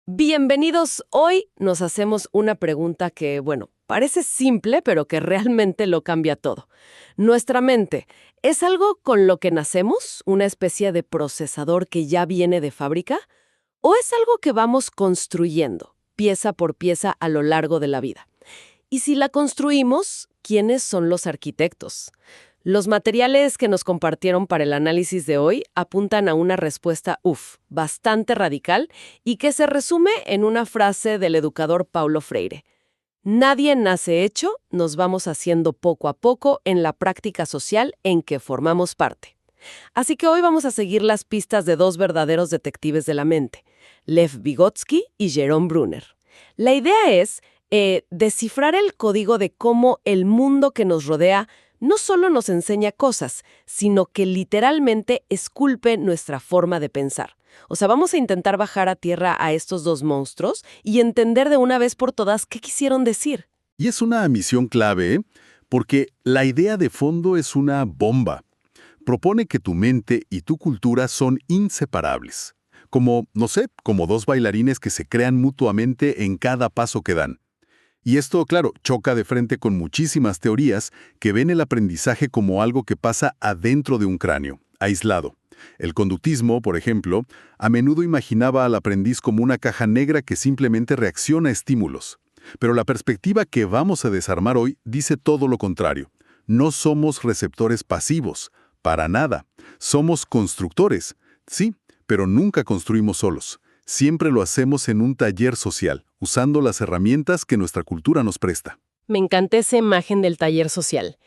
Bienvenidos. Hoy nos hacemos una pregunta que, bueno, parece simple, pero que realmente lo cambia todo. ¿Nuestra mente es algo con lo que nacemos, una especie de procesador que ya viene de fábrica? ¿O es algo que vamos construyendo, pieza por pieza a lo largo de la vida? Y si la construimos, ¿quiénes son los arquitectos? Los materiales que nos compartieron para el análisis de hoy apuntan a una respuesta, bastante radical y que se resume en una frase del educador Paulo Freire. Nadie nace hecho, nos vamos haciendo poco a poco en la práctica social en que formamos parte. Así que hoy vamos a seguir las pistas de dos verdaderos detectives de la mente, Lev Vygotsky y Jerome Bruner. La idea es descifrar el código de cómo el mundo que nos rodea no solo nos enseña cosas, sino que literalmente esculpe nuestra forma de pensar. O sea, vamos a intentar bajar a tierra a estos dos monstruos y entender de una vez por todas qué quisieron decir. Y es una misión clave, ¿eh? Porque la idea de fondo es una bomba. Propone que tu mente y tu cultura son inseparables. Como, no sé, como dos bailarines que se crean mutuamente en cada paso que dan. Y esto, claro, choca de frente con muchísimas teorías que ven el aprendizaje como algo que pasa adentro de un cráneo, aislado. El conductismo, por ejemplo, a menudo imaginaba al aprendiz como una caja negra que simplemente reacciona a estímulos. Pero la perspectiva que vamos a desarmar hoy dice todo lo contrario. No somos receptores pasivos, para nada. Somos constructores, sí, pero nunca construimos solos. Siempre lo hacemos en un taller social, usando las herramientas que nuestra cultura nos presta. Me encanta esa imagen del taller social.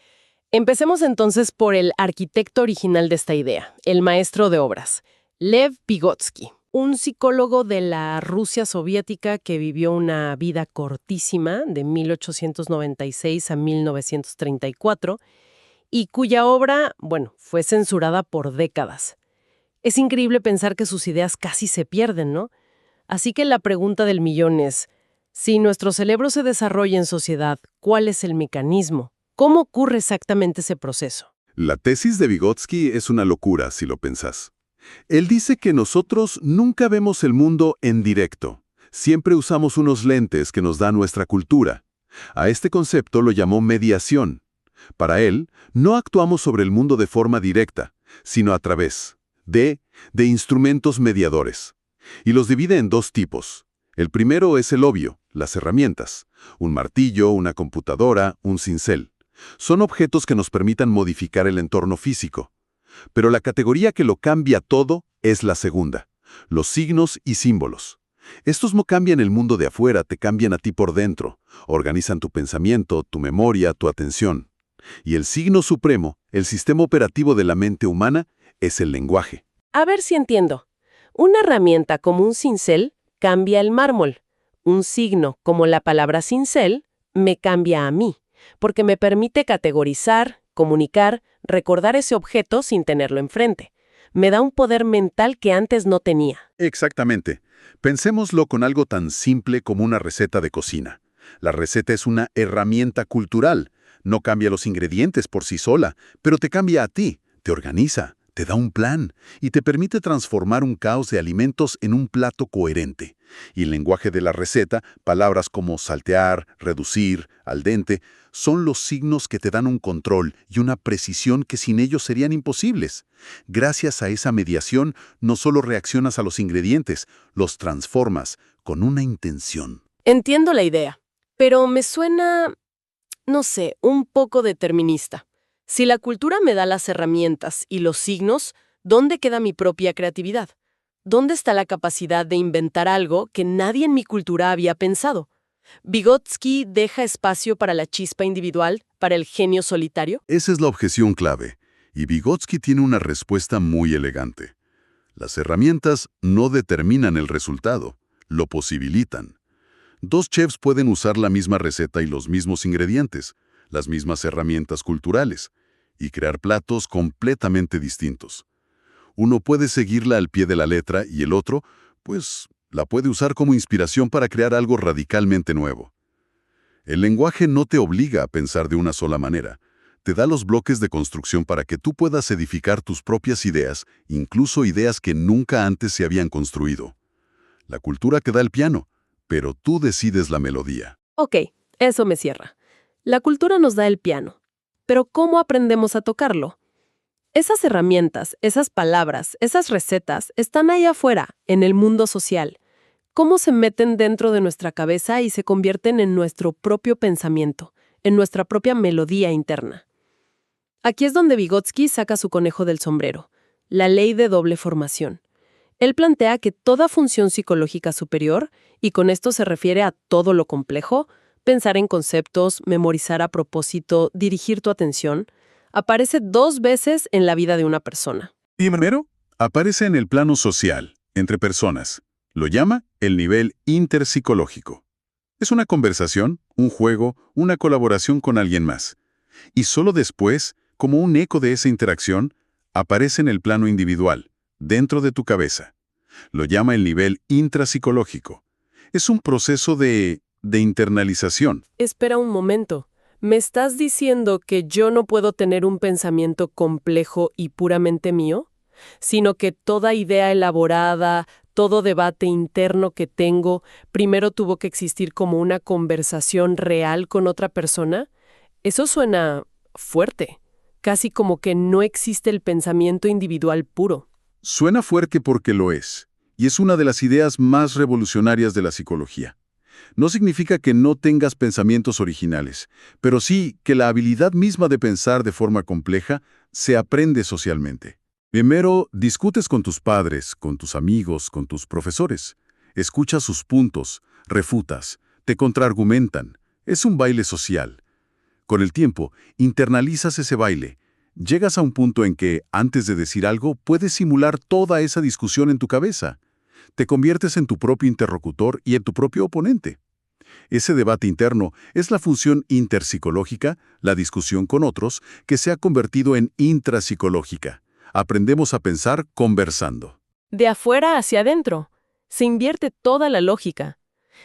Empecemos entonces por el arquitecto original de esta idea, el maestro de obras, Lev Vygotsky, un psicólogo de la Rusia soviética que vivió una vida cortísima de 1896 a 1934 y cuya obra, fue censurada por décadas. Es increíble pensar que sus ideas casi se pierden, ¿no? Así que la pregunta del millón es, si nuestro cerebro se desarrolla en sociedad, ¿cuál es el mecanismo? ¿Cómo ocurre exactamente ese proceso? La tesis de Vygotsky es una locura, si lo pensás. Él dice que nosotros nunca vemos el mundo en directo. Siempre usamos unos lentes que nos da nuestra cultura. A este concepto lo llamó mediación. Para él, no actuamos sobre el mundo de forma directa, sino a través de instrumentos mediadores. Y los divide en dos tipos. El primero es el obvio, las herramientas. Un martillo, una computadora, un cincel. Son objetos que nos permitan modificar el entorno físico. Pero la categoría que lo cambia todo es la segunda, los signos y símbolos. Estos no cambian el mundo de afuera, te cambian a ti por dentro. Organizan tu pensamiento, tu memoria, tu atención. Y el signo supremo, el sistema operativo de la mente humana, es el lenguaje. A ver si entiendo. Una herramienta como un cincel cambia el mármol. Un signo como la palabra cincel me cambia a mí, porque me permite categorizar, comunicar, recordar ese objeto sin tenerlo enfrente. Me da un poder mental que antes no tenía. Exactamente. Pensémoslo con algo tan simple como una receta de cocina. La receta es una herramienta cultural. No cambia los ingredientes por sí sola, pero te cambia a ti, te organiza, te da un plan y te permite transformar un caos de alimentos en un plato coherente. Y el lenguaje de la receta, palabras como saltear, reducir, al dente, son los signos que te dan un control y una precisión que sin ellos serían imposibles. Gracias a esa mediación, no solo reaccionas a los ingredientes, los transformas con una intención. Entiendo la idea, pero me suena, no sé, un poco determinista. Si la cultura me da las herramientas y los signos, ¿dónde queda mi propia creatividad? ¿Dónde está la capacidad de inventar algo que nadie en mi cultura había pensado? ¿Vygotsky deja espacio para la chispa individual, para el genio solitario? Esa es la objeción clave, y Vygotsky tiene una respuesta muy elegante. Las herramientas no determinan el resultado, lo posibilitan. Dos chefs pueden usar la misma receta y los mismos ingredientes, las mismas herramientas culturales, y crear platos completamente distintos. Uno puede seguirla al pie de la letra y el otro, pues, la puede usar como inspiración para crear algo radicalmente nuevo. El lenguaje no te obliga a pensar de una sola manera. Te da los bloques de construcción para que tú puedas edificar tus propias ideas, incluso ideas que nunca antes se habían construido. La cultura te da el piano, pero tú decides la melodía. Ok, eso me cierra. La cultura nos da el piano, pero ¿cómo aprendemos a tocarlo? Esas herramientas, esas palabras, esas recetas están ahí afuera, en el mundo social. ¿Cómo se meten dentro de nuestra cabeza y se convierten en nuestro propio pensamiento, en nuestra propia melodía interna? Aquí es donde Vygotsky saca su conejo del sombrero, la ley de doble formación. Él plantea que toda función psicológica superior, y con esto se refiere a todo lo complejo, pensar en conceptos, memorizar a propósito, dirigir tu atención, aparece 2 veces en la vida de una persona. Y primero, aparece en el plano social, entre personas. Lo llama el nivel interpsicológico. Es una conversación, un juego, una colaboración con alguien más. Y solo después, como un eco de esa interacción, aparece en el plano individual, dentro de tu cabeza. Lo llama el nivel intrapsicológico. Es un proceso de internalización. Espera un momento. ¿Me estás diciendo que yo no puedo tener un pensamiento complejo y puramente mío? Sino que toda idea elaborada, todo debate interno que tengo, primero tuvo que existir como una conversación real con otra persona? Eso suena fuerte, casi como que no existe el pensamiento individual puro. Suena fuerte porque lo es, y es una de las ideas más revolucionarias de la psicología. No significa que no tengas pensamientos originales, pero sí que la habilidad misma de pensar de forma compleja se aprende socialmente. Primero, discutes con tus padres, con tus amigos, con tus profesores. Escuchas sus puntos, refutas, te contraargumentan. Es un baile social. Con el tiempo, internalizas ese baile. Llegas a un punto en que, antes de decir algo, puedes simular toda esa discusión en tu cabeza. Te conviertes en tu propio interlocutor y en tu propio oponente. Ese debate interno es la función interpsicológica, la discusión con otros, que se ha convertido en intrapsicológica. Aprendemos a pensar conversando. De afuera hacia adentro. Se invierte toda la lógica.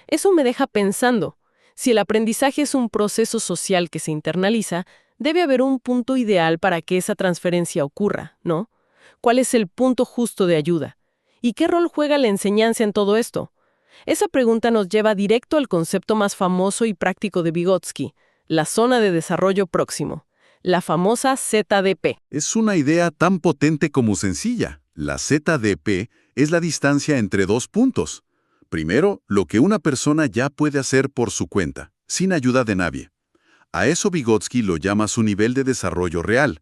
Eso me deja pensando. Si el aprendizaje es un proceso social que se internaliza, debe haber un punto ideal para que esa transferencia ocurra, ¿no? ¿Cuál es el punto justo de ayuda? ¿Y qué rol juega la enseñanza en todo esto? Esa pregunta nos lleva directo al concepto más famoso y práctico de Vygotsky, la zona de desarrollo próximo, la famosa ZDP. Es una idea tan potente como sencilla. La ZDP es la distancia entre dos puntos. Primero, lo que una persona ya puede hacer por su cuenta, sin ayuda de nadie. A eso Vygotsky lo llama su nivel de desarrollo real.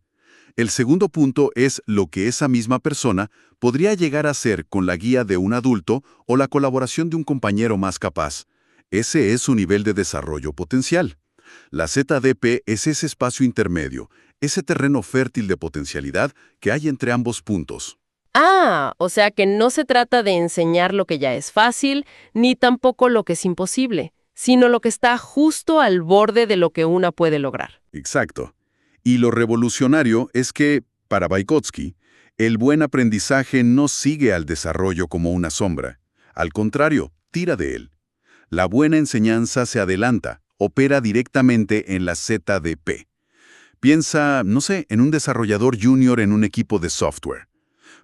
El segundo punto es lo que esa misma persona podría llegar a hacer con la guía de un adulto o la colaboración de un compañero más capaz. Ese es su nivel de desarrollo potencial. La ZDP es ese espacio intermedio, ese terreno fértil de potencialidad que hay entre ambos puntos. Ah, o sea que no se trata de enseñar lo que ya es fácil, ni tampoco lo que es imposible, sino lo que está justo al borde de lo que una puede lograr. Exacto. Y lo revolucionario es que, para Vygotsky, el buen aprendizaje no sigue al desarrollo como una sombra. Al contrario, tira de él. La buena enseñanza se adelanta, opera directamente en la ZDP. Piensa, no sé, en un desarrollador junior en un equipo de software.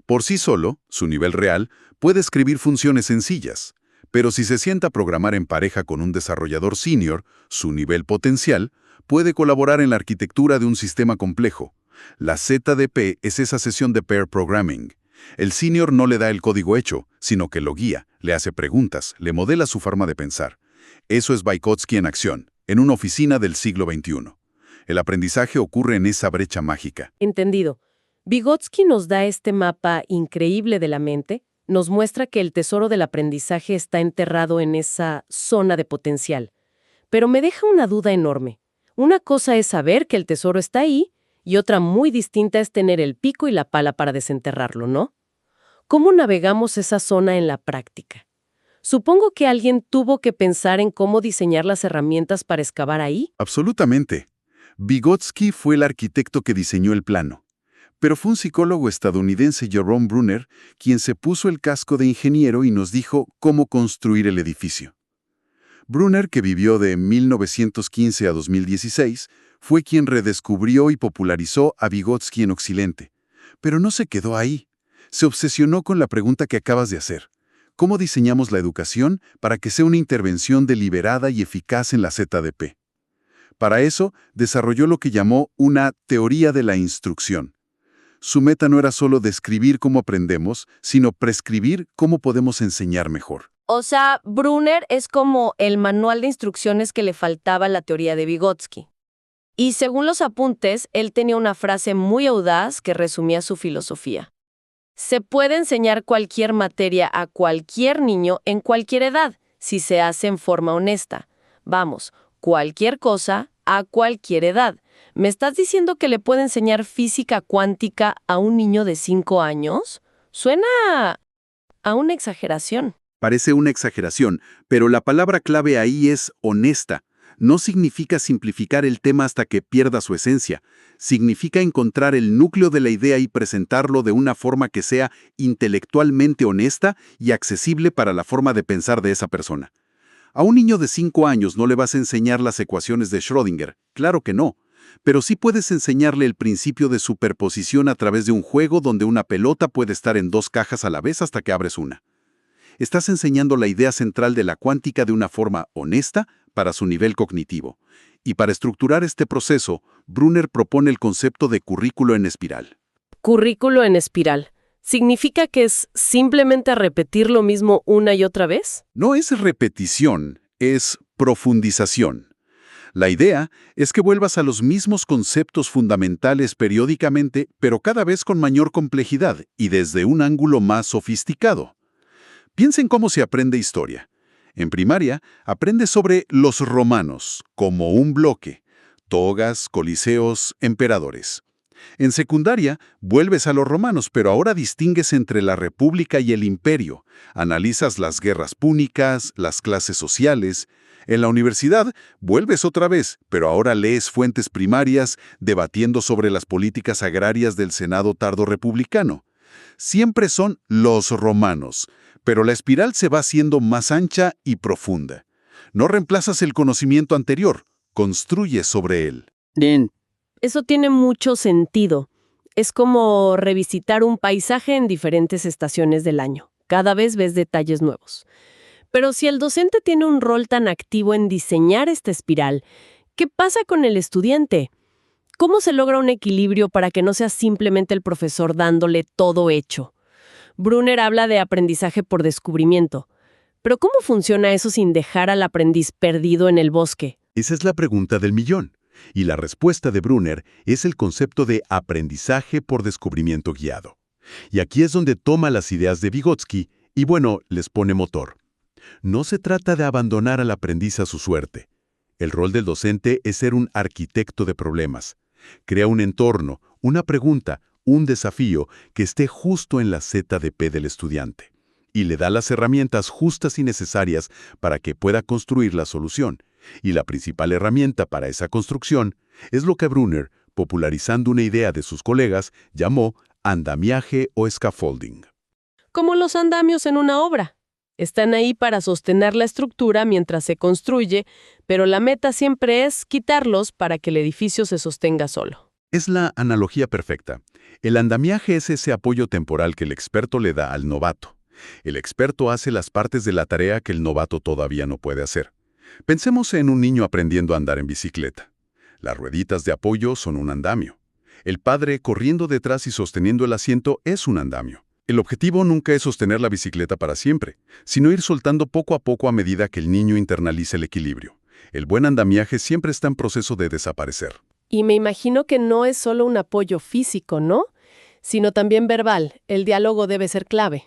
Por sí solo, su nivel real, puede escribir funciones sencillas, pero si se sienta a programar en pareja con un desarrollador senior, su nivel potencial, puede colaborar en la arquitectura de un sistema complejo. La ZDP es esa sesión de pair programming. El senior no le da el código hecho, sino que lo guía, le hace preguntas, le modela su forma de pensar. Eso es Vygotsky en acción, en una oficina del siglo XXI. El aprendizaje ocurre en esa brecha mágica. Entendido. Vygotsky nos da este mapa increíble de la mente, nos muestra que el tesoro del aprendizaje está enterrado en esa zona de potencial. Pero me deja una duda enorme. Una cosa es saber que el tesoro está ahí, y otra muy distinta es tener el pico y la pala para desenterrarlo, ¿no? ¿Cómo navegamos esa zona en la práctica? Supongo que alguien tuvo que pensar en cómo diseñar las herramientas para excavar ahí. Absolutamente. Vygotsky fue el arquitecto que diseñó el plano. Pero fue un psicólogo estadounidense, Jerome Bruner, quien se puso el casco de ingeniero y nos dijo cómo construir el edificio. Bruner, que vivió de 1915 a 2016, fue quien redescubrió y popularizó a Vygotsky en Occidente. Pero no se quedó ahí. Se obsesionó con la pregunta que acabas de hacer. ¿Cómo diseñamos la educación para que sea una intervención deliberada y eficaz en la ZDP? Para eso, desarrolló lo que llamó una teoría de la instrucción. Su meta no era solo describir cómo aprendemos, sino prescribir cómo podemos enseñar mejor. O sea, Brunner es como el manual de instrucciones que le faltaba a la teoría de Vygotsky. Y según los apuntes, él tenía una frase muy audaz que resumía su filosofía. Se puede enseñar cualquier materia a cualquier niño en cualquier edad, si se hace en forma honesta. Vamos, cualquier cosa a cualquier edad. ¿Me estás diciendo que le puede enseñar física cuántica a un niño de 5 años? Suena a una exageración. Parece una exageración, pero la palabra clave ahí es honesta. No significa simplificar el tema hasta que pierda su esencia. Significa encontrar el núcleo de la idea y presentarlo de una forma que sea intelectualmente honesta y accesible para la forma de pensar de esa persona. A un niño de 5 años no le vas a enseñar las ecuaciones de Schrödinger, claro que no. Pero sí puedes enseñarle el principio de superposición a través de un juego donde una pelota puede estar en 2 cajas a la vez hasta que abres una. Estás enseñando la idea central de la cuántica de una forma honesta para su nivel cognitivo. Y para estructurar este proceso, Brunner propone el concepto de currículo en espiral. Currículo en espiral. ¿Significa que es simplemente repetir lo mismo una y otra vez? No es repetición, es profundización. La idea es que vuelvas a los mismos conceptos fundamentales periódicamente, pero cada vez con mayor complejidad y desde un ángulo más sofisticado. Piensa en cómo se aprende historia. En primaria, aprendes sobre los romanos, como un bloque, togas, coliseos, emperadores. En secundaria, vuelves a los romanos, pero ahora distingues entre la república y el imperio. Analizas las guerras púnicas, las clases sociales. En la universidad, vuelves otra vez, pero ahora lees fuentes primarias, debatiendo sobre las políticas agrarias del Senado tardo-republicano. Siempre son los romanos, pero la espiral se va haciendo más ancha y profunda. No reemplazas el conocimiento anterior, construyes sobre él. Bien, Eso tiene mucho sentido. Es como revisitar un paisaje en diferentes estaciones del año. Cada vez ves detalles nuevos. Pero si el docente tiene un rol tan activo en diseñar esta espiral, ¿qué pasa con el estudiante? ¿Cómo se logra un equilibrio para que no sea simplemente el profesor dándole todo hecho? Brunner habla de aprendizaje por descubrimiento. Pero ¿cómo funciona eso sin dejar al aprendiz perdido en el bosque? Esa es la pregunta del millón. Y la respuesta de Brunner es el concepto de aprendizaje por descubrimiento guiado. Y aquí es donde toma las ideas de Vygotsky y, bueno, les pone motor. No se trata de abandonar al aprendiz a su suerte. El rol del docente es ser un arquitecto de problemas. Crea un entorno, una pregunta, un desafío que esté justo en la ZDP del estudiante. Y le da las herramientas justas y necesarias para que pueda construir la solución. Y la principal herramienta para esa construcción es lo que Brunner, popularizando una idea de sus colegas, llamó andamiaje o scaffolding. Como los andamios en una obra. Están ahí para sostener la estructura mientras se construye, pero la meta siempre es quitarlos para que el edificio se sostenga solo. Es la analogía perfecta. El andamiaje es ese apoyo temporal que el experto le da al novato. El experto hace las partes de la tarea que el novato todavía no puede hacer. Pensemos en un niño aprendiendo a andar en bicicleta. Las rueditas de apoyo son un andamio. El padre corriendo detrás y sosteniendo el asiento es un andamio. El objetivo nunca es sostener la bicicleta para siempre, sino ir soltando poco a poco a medida que el niño internaliza el equilibrio. El buen andamiaje siempre está en proceso de desaparecer. Y me imagino que no es solo un apoyo físico, ¿no? Sino también verbal. El diálogo debe ser clave.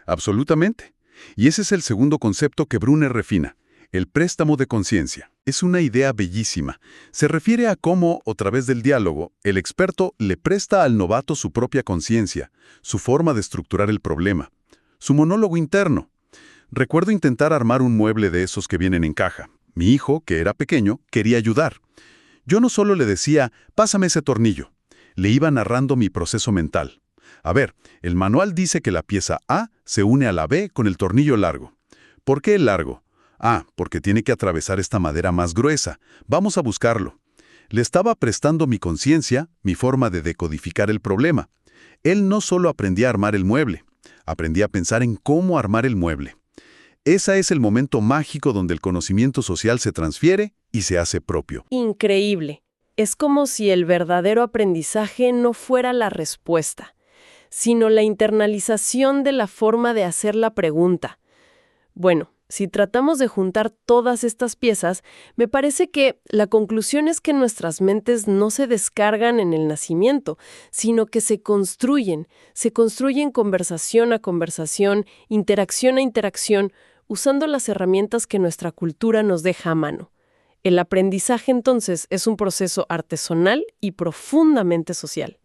Absolutamente. Y ese es el segundo concepto que Brunner refina. El préstamo de conciencia. Es una idea bellísima. Se refiere a cómo, a través del diálogo, el experto le presta al novato su propia conciencia, su forma de estructurar el problema, su monólogo interno. Recuerdo intentar armar un mueble de esos que vienen en caja. Mi hijo, que era pequeño, quería ayudar. Yo no solo le decía, pásame ese tornillo. Le iba narrando mi proceso mental. A ver, el manual dice que la pieza A se une a la B con el tornillo largo. ¿Por qué el largo? Ah, porque tiene que atravesar esta madera más gruesa. Vamos a buscarlo. Le estaba prestando mi conciencia, mi forma de decodificar el problema. Él no solo aprendía a armar el mueble, Aprendí a pensar en cómo armar el mueble. Ese es el momento mágico donde el conocimiento social se transfiere y se hace propio. Increíble. Es como si el verdadero aprendizaje no fuera la respuesta, sino la internalización de la forma de hacer la pregunta. Bueno, si tratamos de juntar todas estas piezas, me parece que la conclusión es que nuestras mentes no se descargan en el nacimiento, sino que se construyen conversación a conversación, interacción a interacción, usando las herramientas que nuestra cultura nos deja a mano. El aprendizaje, entonces, es un proceso artesanal y profundamente social,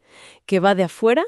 que va de afuera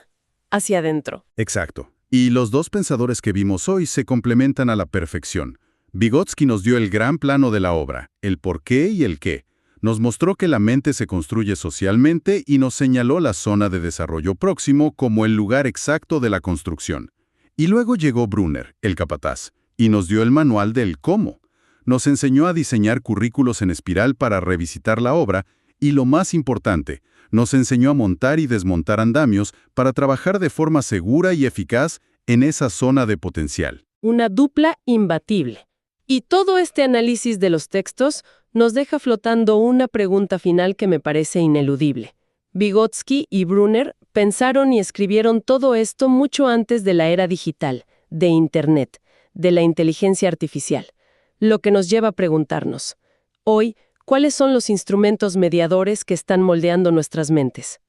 hacia adentro. Exacto. Y los dos pensadores que vimos hoy se complementan a la perfección. Vygotsky nos dio el gran plano de la obra, el por qué y el qué. Nos mostró que la mente se construye socialmente y nos señaló la zona de desarrollo próximo como el lugar exacto de la construcción. Y luego llegó Brunner, el capataz, y nos dio el manual del cómo. Nos enseñó a diseñar currículos en espiral para revisitar la obra y, lo más importante, nos enseñó a montar y desmontar andamios para trabajar de forma segura y eficaz en esa zona de potencial. Una dupla imbatible. Y todo este análisis de los textos nos deja flotando una pregunta final que me parece ineludible. Vygotsky y Brunner pensaron y escribieron todo esto mucho antes de la era digital, de Internet, de la inteligencia artificial. Lo que nos lleva a preguntarnos, hoy, ¿cuáles son los instrumentos mediadores que están moldeando nuestras mentes?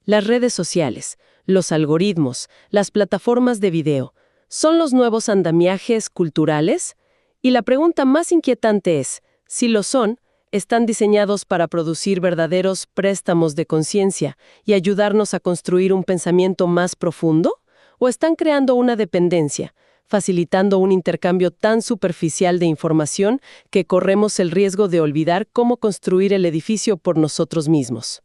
Las redes sociales, los algoritmos, las plataformas de video, ¿son los nuevos andamiajes culturales? Y la pregunta más inquietante es, si lo son, ¿están diseñados para producir verdaderos préstamos de conciencia y ayudarnos a construir un pensamiento más profundo? ¿O están creando una dependencia, facilitando un intercambio tan superficial de información que corremos el riesgo de olvidar cómo construir el edificio por nosotros mismos?